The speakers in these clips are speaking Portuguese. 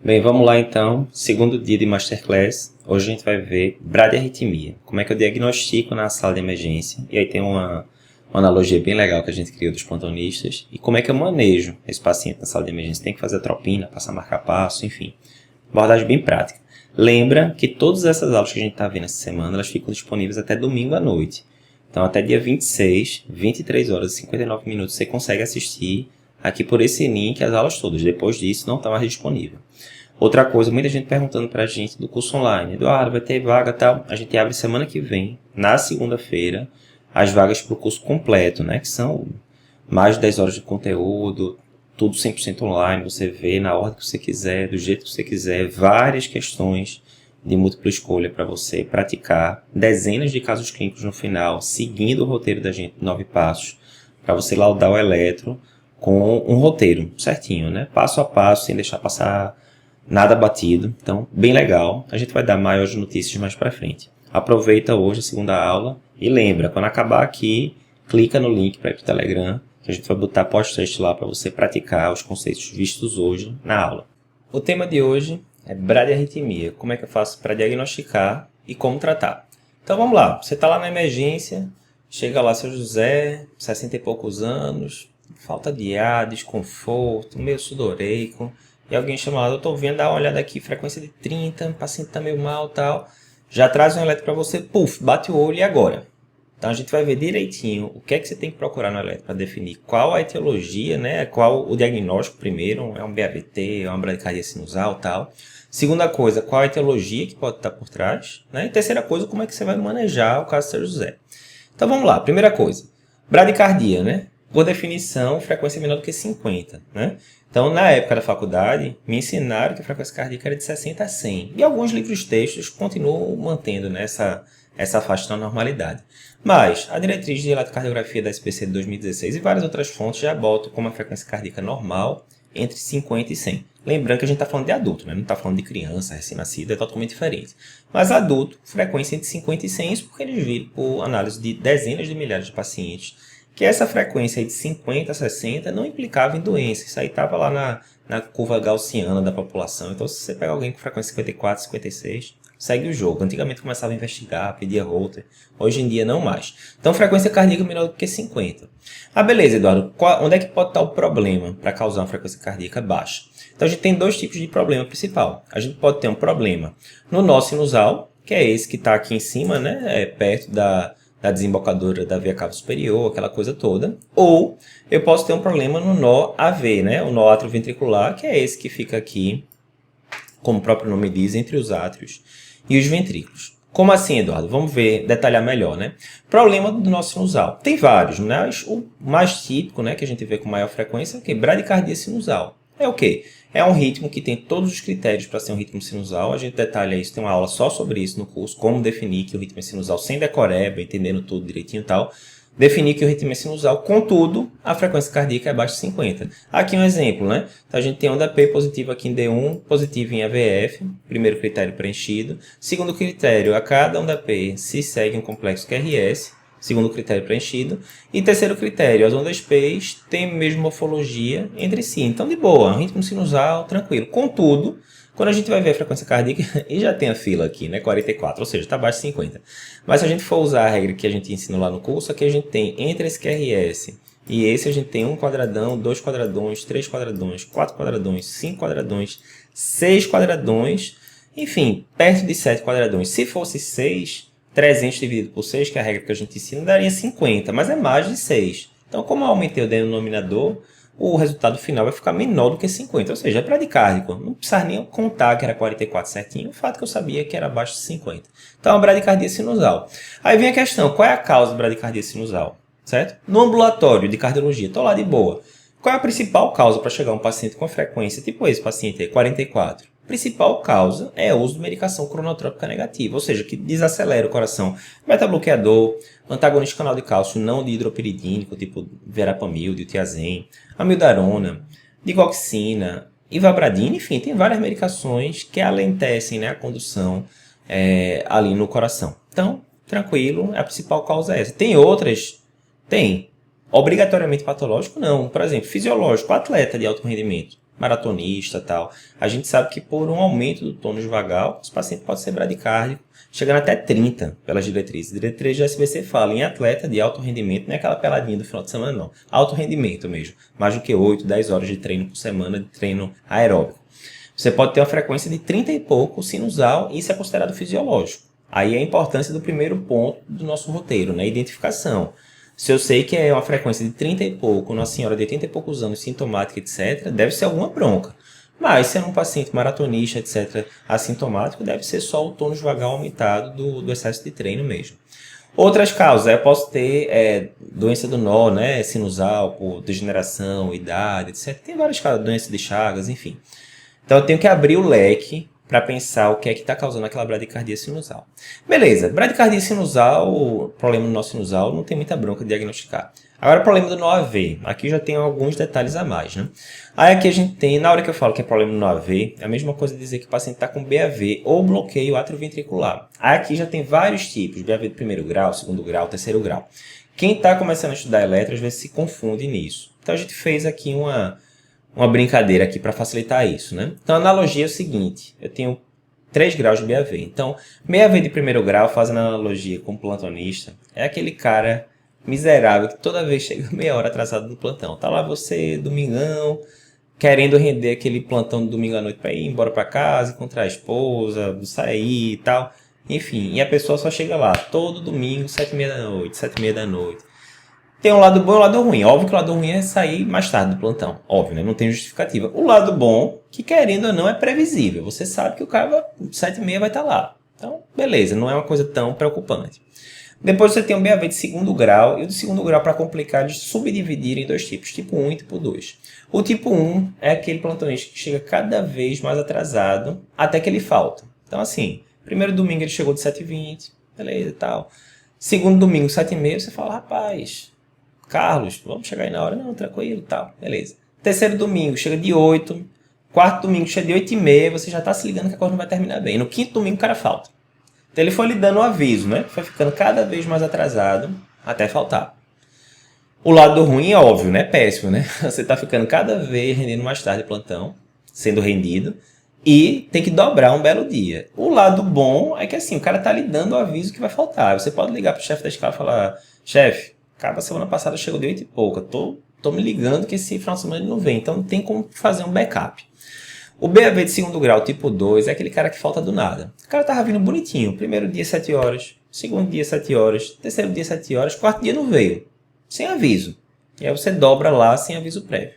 Bem, vamos lá então, segundo dia de Masterclass. Hoje a gente vai ver bradiarritmia, como é que eu diagnostico na sala de emergência. E aí tem uma analogia bem legal que a gente criou dos plantonistas. E como é que eu manejo esse paciente na sala de emergência. Tem que fazer tropina, passar marca-passo, enfim. Abordagem bem prática. Lembra que todas essas aulas que a gente está vendo essa semana, elas ficam disponíveis até domingo à noite. Então até dia 26, 23 horas e 59 minutos, você consegue assistir aqui por esse link as aulas todas. Depois disso não está mais disponível. Outra coisa, muita gente perguntando pra gente do curso online. Eduardo, vai ter vaga e tal? A gente abre semana que vem, na segunda-feira, as vagas para o curso completo, né? Que são mais de 10 horas de conteúdo, tudo 100% online, você vê na ordem que você quiser, do jeito que você quiser, várias questões de múltipla escolha para você praticar, dezenas de casos clínicos no final, seguindo o roteiro da gente, 9 passos, para você laudar o eletro com um roteiro certinho, né? Passo a passo, sem deixar passar nada batido, então bem legal. A gente vai dar maiores notícias mais para frente. Aproveita hoje a segunda aula e lembra, quando acabar aqui, clica no link para ir para o Telegram, que a gente vai botar post-teste lá para você praticar os conceitos vistos hoje na aula. O tema de hoje é bradiarritmia, como é que eu faço para diagnosticar e como tratar. Então vamos lá, você está lá na emergência, chega lá seu José, 60 e poucos anos, falta de ar, desconforto, meio sudoreico, e alguém chama lá, doutor, venha dar uma olhada aqui, frequência de 30, o paciente está meio mal e tal. Já traz um eletro para você, puf, bate o olho e agora? Então a gente vai ver direitinho o que é que você tem que procurar no eletro para definir qual a etiologia, né? Qual o diagnóstico primeiro, é um BAVT, é uma bradicardia sinusal e tal. Segunda coisa, qual a etiologia que pode estar por trás, né? E terceira coisa, como é que você vai manejar o caso do seu José. Então vamos lá, primeira coisa, bradicardia, né? Por definição, frequência menor do que 50, né? Então, na época da faculdade, me ensinaram que a frequência cardíaca era de 60 a 100. E alguns livros textos continuam mantendo, né, essa faixa da normalidade. Mas a diretriz de eletrocardiografia da SPC de 2016 e várias outras fontes já botam como a frequência cardíaca normal entre 50 e 100. Lembrando que a gente está falando de adulto, né? Não está falando de criança, recém-nascida, é totalmente diferente. Mas adulto, frequência entre 50 e 100, isso porque eles viram por análise de dezenas de milhares de pacientes que essa frequência aí de 50 a 60 não implicava em doença. Isso aí estava lá na curva gaussiana da população. Então, se você pega alguém com frequência 54, 56, segue o jogo. Antigamente começava a investigar, pedia Holter. Hoje em dia não mais. Então, frequência cardíaca menor do que 50. Ah, beleza, Eduardo. Onde é que pode estar o problema para causar uma frequência cardíaca baixa? Então, a gente tem dois tipos de problema principal. A gente pode ter um problema no nó sinusal, que é esse que está aqui em cima, né? Perto da desembocadura da veia cava superior, aquela coisa toda. Ou eu posso ter um problema no nó AV, né? O nó atrioventricular, que é esse que fica aqui, como o próprio nome diz, entre os átrios e os ventrículos. Como assim, Eduardo? Vamos ver, detalhar melhor, né? Problema do nó sinusal. Tem vários, né? O mais típico, né, que a gente vê com maior frequência é o quê? Bradicardia sinusal. É o quê? É um ritmo que tem todos os critérios para ser um ritmo sinusal. A gente detalha isso, tem uma aula só sobre isso no curso, como definir que o ritmo é sinusal sem decoreba, entendendo tudo direitinho e tal. Definir que o ritmo é sinusal, contudo, a frequência cardíaca é abaixo de 50. Aqui um exemplo, né? Então a gente tem onda P positiva aqui em D1, positivo em AVF, primeiro critério preenchido. Segundo critério, a cada onda P se segue um complexo QRS, segundo critério preenchido. E terceiro critério, as ondas P têm a mesma morfologia entre si. Então, de boa, um ritmo sinusal, tranquilo. Contudo, quando a gente vai ver a frequência cardíaca, e já tem a fila aqui, né, 44, ou seja, está abaixo de 50. Mas se a gente for usar a regra que a gente ensinou lá no curso, aqui a gente tem entre esse QRS e esse, a gente tem um quadradão, dois quadradões, três quadradões, quatro quadradões, cinco quadradões, seis quadradões, enfim, perto de 7 quadradões. Se fosse 6... 300 dividido por 6, que é a regra que a gente ensina, daria 50, mas é mais de 6. Então, como eu aumentei o denominador, o resultado final vai ficar menor do que 50, ou seja, é bradicárdico. Não precisava nem contar que era 44 certinho, o fato que eu sabia que era abaixo de 50. Então, é uma bradicardia sinusal. Aí vem a questão, qual é a causa da bradicardia sinusal? Certo? No ambulatório de cardiologia, estou lá de boa. Qual é a principal causa para chegar um paciente com frequência, tipo esse paciente aí, 44? A principal causa é o uso de medicação cronotrópica negativa, ou seja, que desacelera o coração. Beta-bloqueador, antagonista canal de cálcio não dihidropiridínico, tipo verapamil, diltiazem, amiodarona, digoxina, ivabradina, enfim, tem várias medicações que alentecem, né, a condução ali no coração. Então, tranquilo, a principal causa é essa. Tem outras? Tem. Obrigatoriamente patológico? Não. Por exemplo, fisiológico, atleta de alto rendimento. maratonista e tal, a gente sabe que por um aumento do tônus vagal, esse paciente pode ser bradicárdico, chegando até 30 pelas diretrizes. Diretriz da SBC fala em atleta de alto rendimento, não é aquela peladinha do final de semana, não. Alto rendimento mesmo. Mais do que 8, 10 horas de treino por semana de treino aeróbico. Você pode ter uma frequência de 30 e pouco sinusal, e isso é considerado fisiológico. Aí é a importância do primeiro ponto do nosso roteiro, né? Identificação. Se eu sei que é uma frequência de 30 e pouco, numa senhora de 80 e poucos anos, sintomática, etc., deve ser alguma bronca. Mas, se é um paciente maratonista, etc., assintomático, deve ser só o tônus vagal aumentado do excesso de treino mesmo. Outras causas, eu posso ter doença do nó, né, sinusal, por degeneração, idade, etc. Tem várias causas, doença de Chagas, enfim. Então, eu tenho que abrir o leque para pensar o que é que está causando aquela bradicardia sinusal. Beleza, bradicardia sinusal, problema do nó sinusal, não tem muita bronca de diagnosticar. Agora, o problema do nó AV. Aqui já tem alguns detalhes a mais, né? Aí aqui a gente tem, na hora que eu falo que é problema do nó AV, é a mesma coisa dizer que o paciente está com BAV ou bloqueio atrioventricular. Aí aqui já tem vários tipos, BAV de primeiro grau, segundo grau, terceiro grau. Quem está começando a estudar eletro, às vezes se confunde nisso. Então a gente fez aqui uma brincadeira aqui para facilitar isso, né? Então a analogia é o seguinte, eu tenho 3 graus de BAV. Então, BAV de primeiro grau, fazendo analogia com o plantonista, é aquele cara miserável que toda vez chega meia hora atrasado no plantão. Tá lá você, domingão, querendo render aquele plantão do domingo à noite para ir embora para casa, encontrar a esposa, sair e tal. Enfim, e a pessoa só chega lá todo domingo, 7h30 da noite, 7h30 da noite. Tem um lado bom e um lado ruim. Óbvio que o lado ruim é sair mais tarde do plantão. Óbvio, né? Não tem justificativa. O lado bom, que querendo ou não, é previsível. Você sabe que o cara 7h30 vai estar lá. Então, beleza, não é uma coisa tão preocupante. Depois você tem um BAV de segundo grau. E o de segundo grau, para complicar, eles subdividirem em 2 tipos. Tipo 1 e tipo 2. O tipo 1 é aquele plantonista que chega cada vez mais atrasado até que ele falta. Então, assim, primeiro domingo ele chegou de 7h20. Beleza e tal. Segundo domingo, 7h30, você fala, rapaz, Carlos, vamos chegar aí na hora? Não, tranquilo, tal, beleza. Terceiro domingo, chega de 8. Quarto domingo, chega de 8h30, você já está se ligando que a coisa não vai terminar bem. No quinto domingo, o cara falta. Então ele foi lhe dando um aviso, né? Foi ficando cada vez mais atrasado até faltar. O lado ruim é óbvio, né? Péssimo, né? Você está ficando cada vez rendendo mais tarde plantão, sendo rendido, e tem que dobrar um belo dia. O lado bom é que assim, o cara está lhe dando o aviso que vai faltar. Você pode ligar para o chefe da escala e falar, chefe, cara, semana passada chegou de 8 e pouca. Tô me ligando que esse final de semana ele não vem. Então tem como fazer um backup. O BAV de segundo grau, tipo 2, é aquele cara que falta do nada. O cara tava vindo bonitinho. Primeiro dia, 7 horas. Segundo dia, 7 horas. Terceiro dia, 7 horas. Quarto dia não veio. Sem aviso. E aí você dobra lá sem aviso prévio.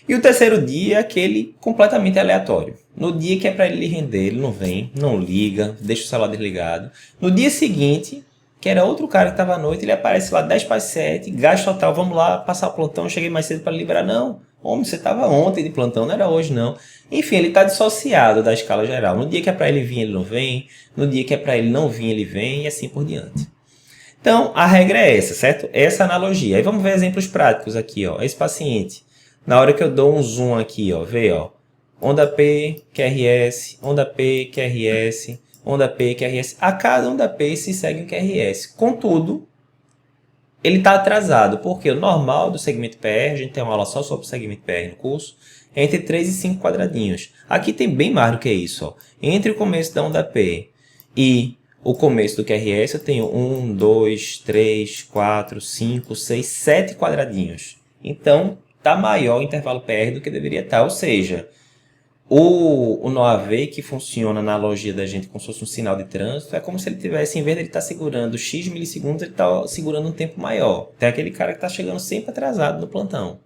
E o terceiro dia é aquele completamente aleatório. No dia que é para ele render, ele não vem, não liga, deixa o celular desligado. No dia seguinte, que era outro cara que estava à noite, ele aparece lá 10 para as 7, gasto total, vamos lá passar o plantão, cheguei mais cedo para liberar. Não, homem, você estava ontem de plantão, não era hoje não. Enfim, ele está dissociado da escala geral. No dia que é para ele vir, ele não vem. No dia que é para ele não vir, ele vem e assim por diante. Então, a regra é essa, certo? Essa analogia. Aí vamos ver exemplos práticos aqui, ó. Esse paciente, na hora que eu dou um zoom aqui, ó, vê, ó. Onda P, QRS, onda P, QRS, onda P, QRS. A cada onda P se segue um QRS. Contudo, ele está atrasado, porque o normal do segmento PR, a gente tem uma aula só sobre o segmento PR no curso, é entre 3 e 5 quadradinhos. Aqui tem bem mais do que isso, ó. Entre o começo da onda P e o começo do QRS, eu tenho 1, 2, 3, 4, 5, 6, 7 quadradinhos. Então, está maior o intervalo PR do que deveria estar. Ou seja, o nó AV, que funciona na analogia da gente como se fosse um sinal de trânsito, é como se ele tivesse, em vez de ele estar segurando X milissegundos, ele está segurando um tempo maior. Tem aquele cara que está chegando sempre atrasado no plantão.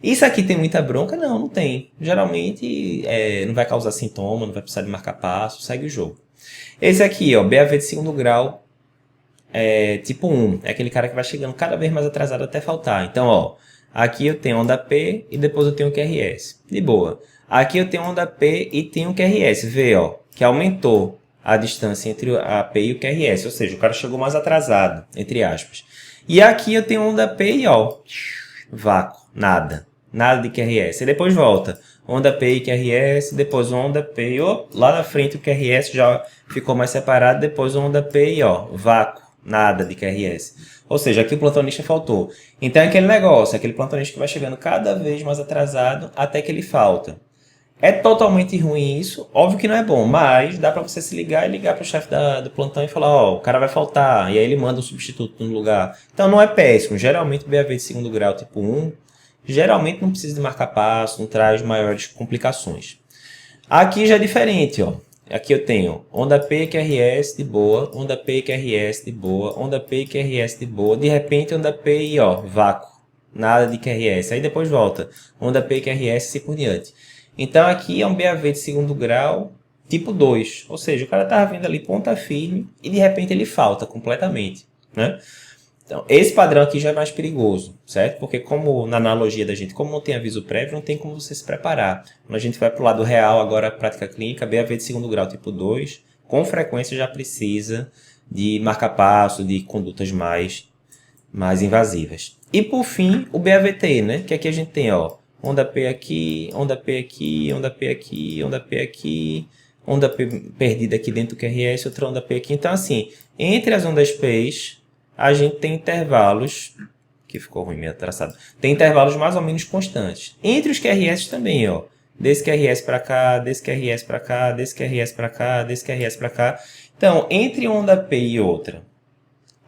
Isso aqui tem muita bronca? Não, não tem. Geralmente não vai causar sintoma, não vai precisar de marcar passo, segue o jogo. Esse aqui, ó, BAV de segundo grau, tipo 1. É aquele cara que vai chegando cada vez mais atrasado até faltar. Então, ó, aqui eu tenho onda P e depois eu tenho QRS. De boa. Aqui eu tenho onda P e tenho QRS. Vê, ó, que aumentou a distância entre a P e o QRS. Ou seja, o cara chegou mais atrasado, entre aspas. E aqui eu tenho onda P e, ó, vácuo, nada. Nada de QRS. E depois volta. Onda P e QRS, depois onda P, ó, lá na frente o QRS já ficou mais separado, depois onda P e, ó, vácuo, nada de QRS. Ou seja, aqui o plantonista faltou. Então é aquele negócio, aquele plantonista que vai chegando cada vez mais atrasado até que ele falta. É totalmente ruim isso, óbvio que não é bom, mas dá para você se ligar e ligar para o chefe do plantão e falar, ó, o cara vai faltar, e aí ele manda um substituto no lugar. Então não é péssimo, geralmente o BAV de segundo grau tipo 1, geralmente não precisa de marcar passo, não traz maiores complicações. Aqui já é diferente, ó. Aqui eu tenho onda P, QRS de boa, onda P, QRS de boa, onda P, QRS de boa, de repente onda P e ó, vácuo, nada de QRS, aí depois volta, onda P, QRS e assim por diante. Então aqui é um BAV de segundo grau, tipo 2. Ou seja, o cara estava vindo ali ponta firme e de repente ele falta completamente, né? Então, esse padrão aqui já é mais perigoso, certo? Porque como na analogia da gente, como não tem aviso prévio, não tem como você se preparar. Quando a gente vai para o lado real, agora a prática clínica, BAV de segundo grau tipo 2, com frequência já precisa de marca-passo, de condutas mais invasivas. E por fim, o BAVT, né? Que aqui a gente tem, ó, onda P aqui, onda P aqui, onda P aqui, onda P aqui, onda P perdida aqui dentro do QRS, outra onda P aqui. Então, assim, entre as ondas P's, a gente tem intervalos, que ficou ruim meio traçado, tem intervalos mais ou menos constantes. Entre os QRS também, ó, desse QRS para cá, desse QRS para cá, desse QRS para cá, desse QRS para cá. Então, entre onda P e outra,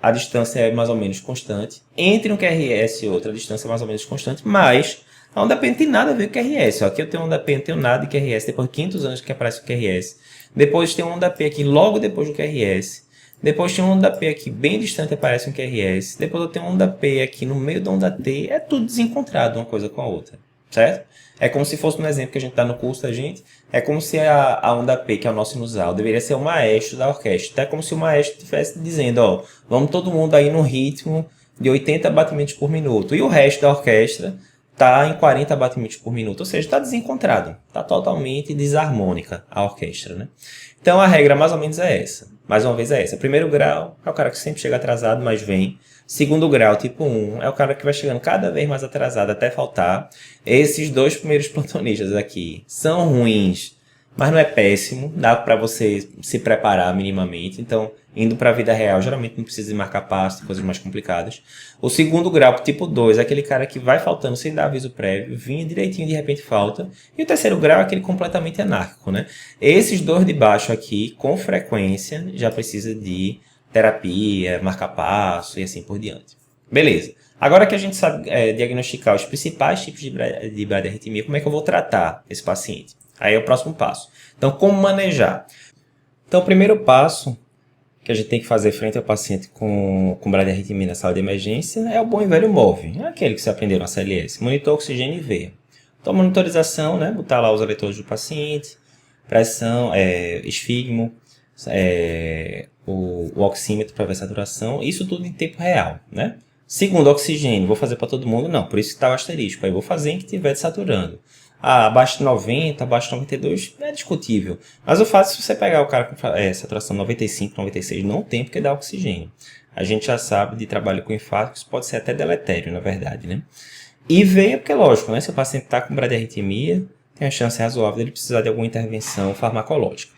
a distância é mais ou menos constante. Entre um QRS e outra, a distância é mais ou menos constante, mas a onda P não tem nada a ver com QRS. Aqui eu tenho onda P, não tenho nada de QRS. Depois de 500 anos que aparece o QRS. Depois tem onda P aqui logo depois do QRS. Depois tem onda P aqui bem distante aparece um QRS. Depois eu tenho onda P aqui no meio da onda T. É tudo desencontrado uma coisa com a outra. Certo? É como se fosse no exemplo que a gente está no curso da gente. É como se a onda P, que é o nosso sinusal, deveria ser o maestro da orquestra. Então é como se o maestro estivesse dizendo, ó, vamos todo mundo aí no ritmo de 80 batimentos por minuto. E o resto da orquestra está em 40 batimentos por minuto, ou seja, está desencontrado, está totalmente desarmônica a orquestra, né? Então a regra mais ou menos é essa, mais uma vez é essa. Primeiro grau é o cara que sempre chega atrasado, mas vem. Segundo grau, tipo 1, é o cara que vai chegando cada vez mais atrasado até faltar. Esses dois primeiros plantonistas aqui são ruins, mas não é péssimo, dá para você se preparar minimamente. Então, indo para a vida real, geralmente não precisa de marcar passo, coisas mais complicadas. O segundo grau, tipo 2, é aquele cara que vai faltando sem dar aviso prévio, vinha direitinho, de repente falta. E o terceiro grau é aquele completamente anárquico, né? Esses dois de baixo aqui, com frequência, já precisa de terapia, marcar passo e assim por diante. Beleza. Agora que a gente sabe diagnosticar os principais tipos de bradiarritmia, como é que eu vou tratar esse paciente? Aí é o próximo passo. Então, como manejar? Então, o primeiro passo que a gente tem que fazer frente ao paciente com bradiarritmia na sala de emergência é o bom e velho MOVE, aquele que você aprendeu na CLS, monitor, oxigênio e veia. Então, monitorização, né? Botar lá os eletrodos do paciente, pressão, esfigmo, o oxímetro para ver a saturação, isso tudo em tempo real, né? Segundo, oxigênio, vou fazer para todo mundo? Não, por isso que está o asterisco, aí vou fazer em que estiver saturando. Abaixo de 90, abaixo de 92 é discutível. Mas o fato, se você pegar o cara com saturação 95, 96, não tem porque dá oxigênio. A gente já sabe de trabalho com infarto, isso pode ser até deletério, na verdade, né? E veia, porque lógico, né? Se o paciente está com bradiarritmia, tem a chance razoável de ele precisar de alguma intervenção farmacológica.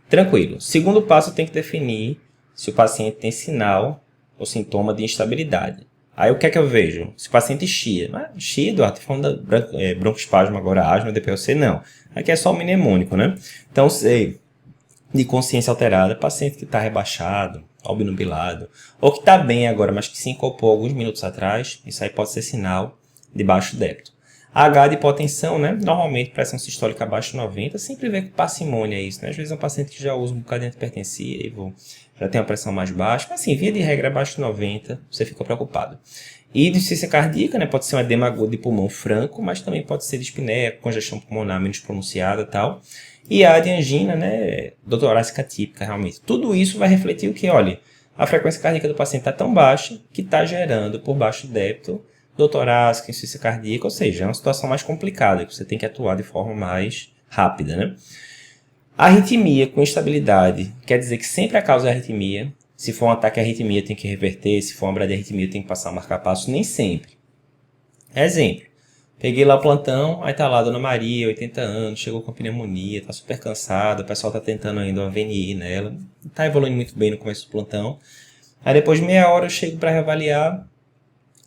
Tranquilo. Segundo passo, tem que definir se o paciente tem sinal ou sintoma de instabilidade. Aí o que é que eu vejo? Se o paciente chia. Chia, Eduardo, tá falando da broncoespasmo agora, asma, DPOC, não. Aqui é só o mnemônico, né? Então, sei, de consciência alterada, paciente que está rebaixado, obnubilado, ou que está bem agora, mas que se incorporou alguns minutos atrás, isso aí pode ser sinal de baixo débito. H de hipotensão, né? Normalmente pressão sistólica abaixo de 90, sempre vê com parcimônia isso, né? Às vezes é um paciente que já usa um bocado de antipertensivo, já tem uma pressão mais baixa, mas assim, via de regra abaixo de 90, você fica preocupado. E de insuficiência cardíaca, né? Pode ser um edema agudo de pulmão franco, mas também pode ser dispneia, congestão pulmonar menos pronunciada e tal. E a de angina, né? Dor torácica típica, realmente. Tudo isso vai refletir o que? Olha, a frequência cardíaca do paciente está tão baixa que está gerando por baixo débito dor torácica, insuficiência cardíaca, ou seja, é uma situação mais complicada, que você tem que atuar de forma mais rápida, né? A arritmia com instabilidade quer dizer que sempre a causa é a arritmia. Se for um ataque à arritmia, tem que reverter. Se for uma bradiarritmia, tem que passar a marcar passo. Nem sempre. Exemplo. Peguei lá o plantão, aí tá lá a Dona Maria, 80 anos, chegou com pneumonia, tá super cansada, o pessoal tá tentando ainda uma VNI nela. Tá evoluindo muito bem no começo do plantão. Aí depois de meia hora eu chego para reavaliar.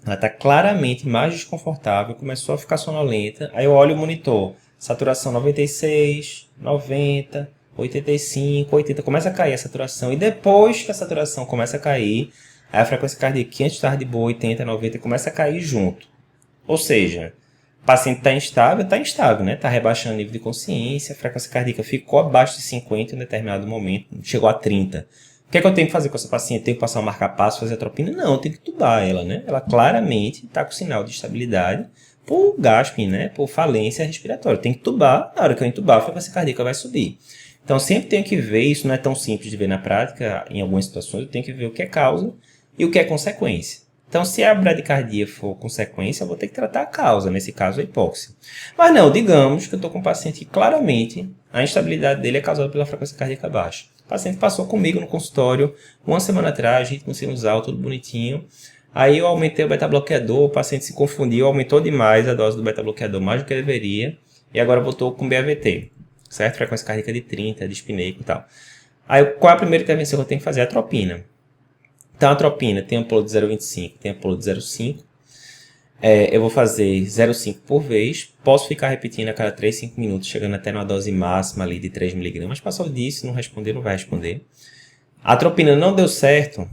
Ela está claramente mais desconfortável, começou a ficar sonolenta. Aí eu olho o monitor, saturação 96, 90, 85, 80, começa a cair a saturação. E depois que a saturação começa a cair, aí a frequência cardíaca que antes estava de boa, 80, 90, começa a cair junto. Ou seja, o paciente está instável, né? Está rebaixando o nível de consciência, a frequência cardíaca ficou abaixo de 50 em determinado momento, chegou a 30. O que é que eu tenho que fazer com essa paciente? Tenho que passar um marca-passo, fazer atropina? Não, eu tenho que tubar ela, né? Ela claramente está com sinal de instabilidade por gasping, né? Por falência respiratória. Tem que tubar, na hora que eu entubar, a frequência cardíaca vai subir. Então, sempre tenho que ver, isso não é tão simples de ver na prática, em algumas situações, eu tenho que ver o que é causa e o que é consequência. Então, se a bradicardia for consequência, eu vou ter que tratar a causa, nesse caso a hipóxia. Mas não, digamos que eu estou com um paciente que claramente a instabilidade dele é causada pela frequência cardíaca baixa. O paciente passou comigo no consultório uma semana atrás, ritmo sinusal, tudo bonitinho. Aí eu aumentei o beta-bloqueador, o paciente se confundiu, aumentou demais a dose do beta-bloqueador, mais do que deveria, e agora voltou com BAVT, certo? Frequência cardíaca de 30, dispneico e tal. Aí qual é a primeira intervenção que eu tenho que fazer? A atropina. Então, a atropina tem ampolo de 0,25, tem ampolo de 0,5. Eu vou fazer 0,5 por vez. Posso ficar repetindo a cada 3, 5 minutos, chegando até numa dose máxima ali de 3 mg. Passou disso, não responder, não vai responder. A atropina não deu certo.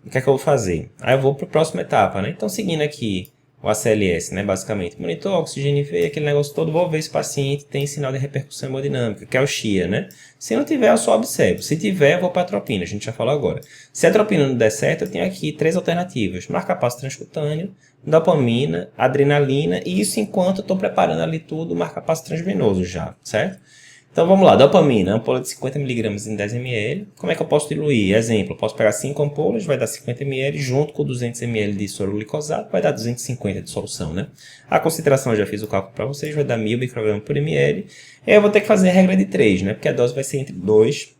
O que é que eu vou fazer? Aí eu vou para a próxima etapa, né? Então, seguindo aqui o ACLS, né? Basicamente, monitor, oxigênio V, aquele negócio todo, vou ver se o paciente tem sinal de repercussão hemodinâmica, que é o SHIA, né? Se não tiver, eu só observo. Se tiver, eu vou para a atropina, a gente já falou agora. Se a atropina não der certo, eu tenho aqui 3 alternativas. Marca-passo transcutâneo, dopamina, adrenalina, e isso enquanto eu estou preparando ali tudo, marca-passo transvenoso já, certo? Então vamos lá, dopamina, ampola de 50 mg em 10 ml. Como é que eu posso diluir? Exemplo, eu posso pegar 5 ampolas, vai dar 50 ml, junto com 200 ml de soro glicosado, vai dar 250 de solução, né? A concentração eu já fiz o cálculo para vocês, vai dar 1000 microgramas por ml. E eu vou ter que fazer a regra de 3, né? Porque a dose vai ser entre 2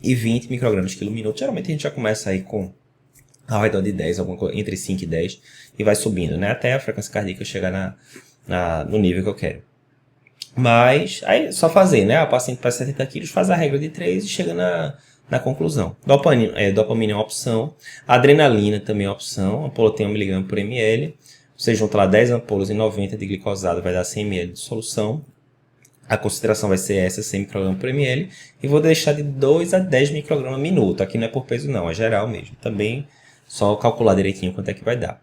e 20 microgramas por quilo-minuto. Geralmente a gente já começa aí com ao redor de 10, entre 5 e 10, e vai subindo, né? Até a frequência cardíaca chegar no nível que eu quero. Mas, aí é só fazer, né? O paciente pesa 70 quilos, faz a regra de 3 e chega na conclusão. Dopamina é uma opção. Adrenalina também é uma opção. A ampola tem 1 mg por ml. Você junta lá 10 ampolas e 90 de glicosado, vai dar 100 ml de solução. A concentração vai ser essa, 100 microgramas por ml. E vou deixar de 2 a 10 microgramas minuto. Aqui não é por peso não, é geral mesmo. Também só calcular direitinho quanto é que vai dar.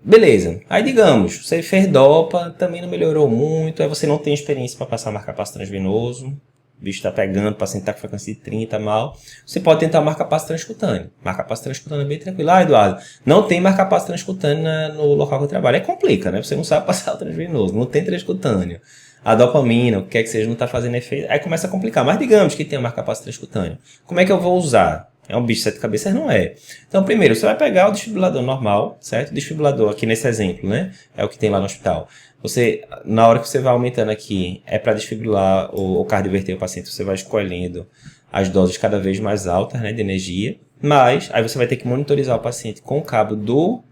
Beleza, aí digamos, você fez dopa, também não melhorou muito, aí você não tem experiência para passar marca-passo transvenoso, o bicho está pegando, o paciente está com frequência de 30, mal, você pode tentar marca-passo transcutâneo. Marca-passo transcutâneo é bem tranquilo. Eduardo, não tem marca-passo transcutâneo no local que eu trabalho. Aí complica, né? Você não sabe passar o transvenoso, não tem transcutâneo. A dopamina, o que quer que seja, não está fazendo efeito, aí começa a complicar. Mas digamos que tem a marca-passo transcutâneo. Como é que eu vou usar? É um bicho de 7 cabeças? Não é. Então, primeiro, você vai pegar o desfibrilador normal, certo? O desfibrilador, aqui nesse exemplo, né? É o que tem lá no hospital. Você, na hora que você vai aumentando aqui, é para desfibrilar ou cardioverter o paciente, você vai escolhendo as doses cada vez mais altas, né? De energia. Mas, aí você vai ter que monitorizar o paciente com o cabo do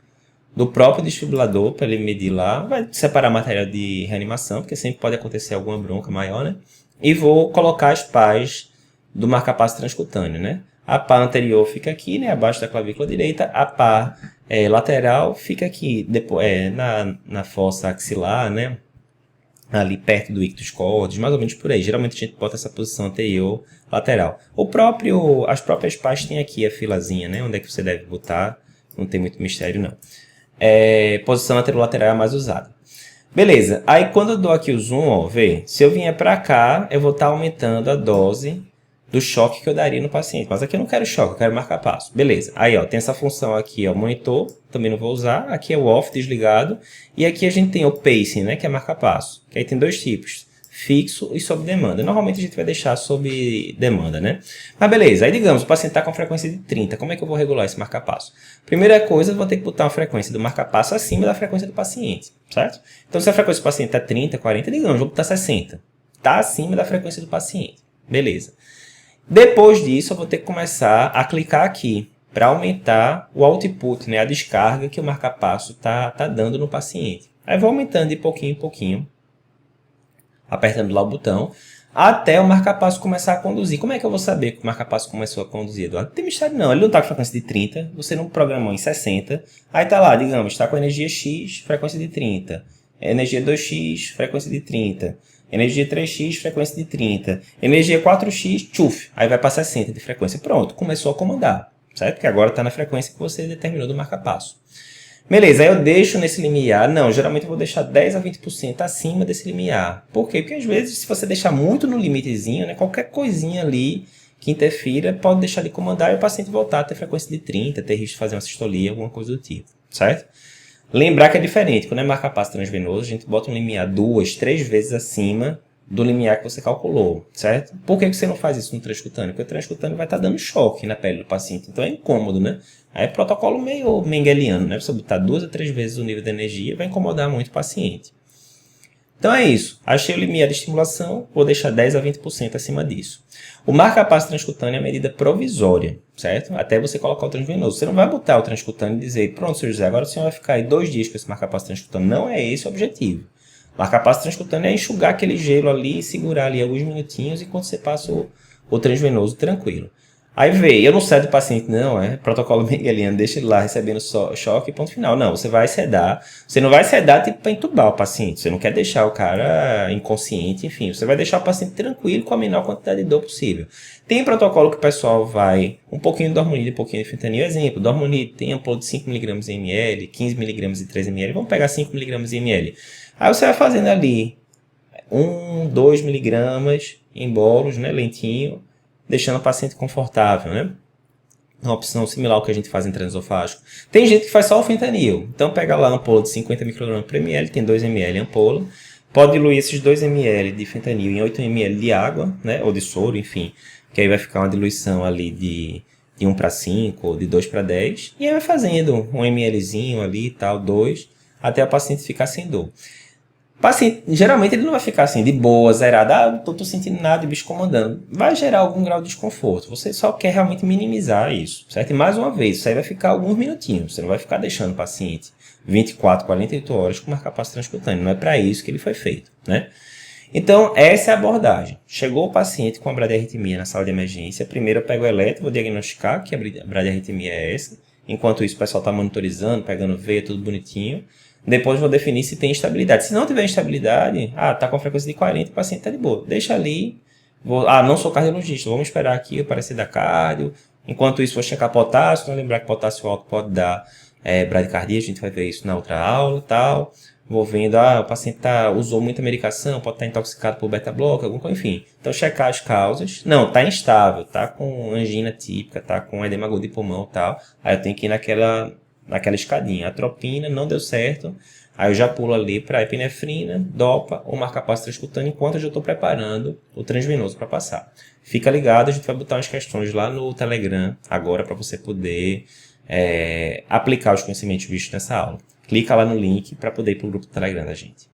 próprio desfibrilador, para ele medir lá. Vai separar material de reanimação, porque sempre pode acontecer alguma bronca maior, né? E vou colocar as pás do marca-passo transcutâneo, né? A pá anterior fica aqui, né, abaixo da clavícula direita. A pá lateral fica aqui, depois, na fossa axilar, né, ali perto do ictus cordis, mais ou menos por aí. Geralmente a gente bota essa posição anterior lateral. As próprias pás têm aqui a filazinha, né, onde é que você deve botar. Não tem muito mistério, não. Posição anterolateral é a mais usada. Beleza, aí quando eu dou aqui o zoom, ó, vê, se eu vier para cá, eu vou estar aumentando a dose do choque que eu daria no paciente. Mas aqui eu não quero choque, eu quero marcar passo. Beleza. Aí, ó, tem essa função aqui, ó, monitor, também não vou usar. Aqui é o off, desligado. E aqui a gente tem o pacing, né, que é marcar passo. Que aí tem dois tipos, fixo e sob demanda. Normalmente a gente vai deixar sob demanda, né? Mas beleza. Aí, digamos, o paciente está com frequência de 30. Como é que eu vou regular esse marcar passo? Primeira coisa, eu vou ter que botar uma frequência do marcar passo acima da frequência do paciente, certo? Então, se a frequência do paciente está 30, 40, digamos, eu vou botar 60. Está acima da frequência do paciente. Beleza. Depois disso, eu vou ter que começar a clicar aqui para aumentar o output, né, a descarga que o marca-passo tá dando no paciente. Aí vou aumentando de pouquinho em pouquinho, apertando lá o botão. até o marca-passo começar a conduzir. Como é que eu vou saber que o marca-passo começou a conduzir, Eduardo? Não tem mistério não, ele não está com frequência de 30, você não programou em 60, aí tá lá, digamos, está com energia X, frequência de 30, energia 2X, frequência de 30, energia 3X, frequência de 30, energia 4X, tchuf, aí vai para 60 de frequência. Pronto, começou a comandar, certo? Porque agora está na frequência que você determinou do marca-passo. Beleza, aí eu deixo nesse limiar. Não, geralmente eu vou deixar 10 a 20% acima desse limiar. Por quê? Porque às vezes, se você deixar muito no limitezinho, né, qualquer coisinha ali que interfira pode deixar de comandar e o paciente voltar a ter frequência de 30, ter risco de fazer uma sistolia, alguma coisa do tipo, certo? Lembrar que é diferente. Quando é marca-passo transvenoso, a gente bota um limiar 2, 3 vezes acima do limiar que você calculou, certo? Por que você não faz isso no transcutâneo? Porque o transcutâneo vai estar dando choque na pele do paciente, então é incômodo, né? Aí é protocolo meio mengeliano, né? Você botar 2 a 3 vezes o nível de energia vai incomodar muito o paciente. Então é isso. Achei o limiar de estimulação, vou deixar 10 a 20% acima disso. O marca-passo transcutâneo é a medida provisória, certo? Até você colocar o transvenoso. Você não vai botar o transcutâneo e dizer, pronto, Sr. José, agora o senhor vai ficar aí 2 dias com esse marca-passo transcutâneo. Não é esse o objetivo. Marca-passo transcutâneo é enxugar aquele gelo ali e segurar ali alguns minutinhos enquanto você passa o transvenoso tranquilo. Aí veio, eu não cedo o paciente, não, é protocolo mengeliano, deixa ele lá recebendo choque, ponto final. Não, você vai sedar. Você não vai sedar tipo para entubar o paciente. Você não quer deixar o cara inconsciente, enfim. Você vai deixar o paciente tranquilo com a menor quantidade de dor possível. Tem protocolo que o pessoal vai um pouquinho de dormonide e um pouquinho de fentanil. Exemplo, dormonide tem ampola de 5mg em ml, 15mg e 3ml. Vamos pegar 5mg em ml. Aí você vai fazendo ali 2 miligramas em bolos, né, lentinho, deixando o paciente confortável, né? Uma opção similar ao que a gente faz em transesofágico. Tem gente que faz só o fentanil. Então pega lá uma ampola de 50 microgramas por ml, tem 2 ml em ampola. Pode diluir esses 2 ml de fentanil em 8 ml de água, né, ou de soro, enfim. Que aí vai ficar uma diluição ali de 1 para 5 ou de 2 para 10. E aí vai fazendo 1 mlzinho ali e tal, 2, até o paciente ficar sem dor. O paciente, geralmente, ele não vai ficar assim, de boa, zerado. Não tô sentindo nada, o bicho comandando. Vai gerar algum grau de desconforto. Você só quer realmente minimizar isso, certo? E mais uma vez, isso aí vai ficar alguns minutinhos. Você não vai ficar deixando o paciente 24, 48 horas com marca-passo transcutâneo. Não é para isso que ele foi feito, né? Então, essa é a abordagem. Chegou o paciente com a bradiarritmia na sala de emergência. Primeiro eu pego o eletro, vou diagnosticar que a bradiarritmia é essa. Enquanto isso, o pessoal está monitorizando, pegando veia, tudo bonitinho. Depois vou definir se tem instabilidade. Se não tiver instabilidade, tá com a frequência de 40, o paciente está de boa. Deixa ali. Não sou cardiologista, vamos esperar aqui o parecer da cardio. Enquanto isso, vou checar potássio. Não lembrar que potássio alto pode dar bradicardia, a gente vai ver isso na outra aula e tal. Vou vendo, o paciente usou muita medicação, pode estar intoxicado por beta-bloco, alguma coisa, enfim. Então, checar as causas. Não, está instável, está com angina típica, está com edema agudo de pulmão e tal. Aí eu tenho que ir naquela escadinha. Atropina, não deu certo. Aí eu já pulo ali para epinefrina, dopa ou marca-passo transcutâneo enquanto eu já estou preparando o transvenoso para passar. Fica ligado, a gente vai botar umas questões lá no Telegram agora para você poder aplicar os conhecimentos vistos nessa aula. Clica lá no link para poder ir para o grupo do Telegram da gente.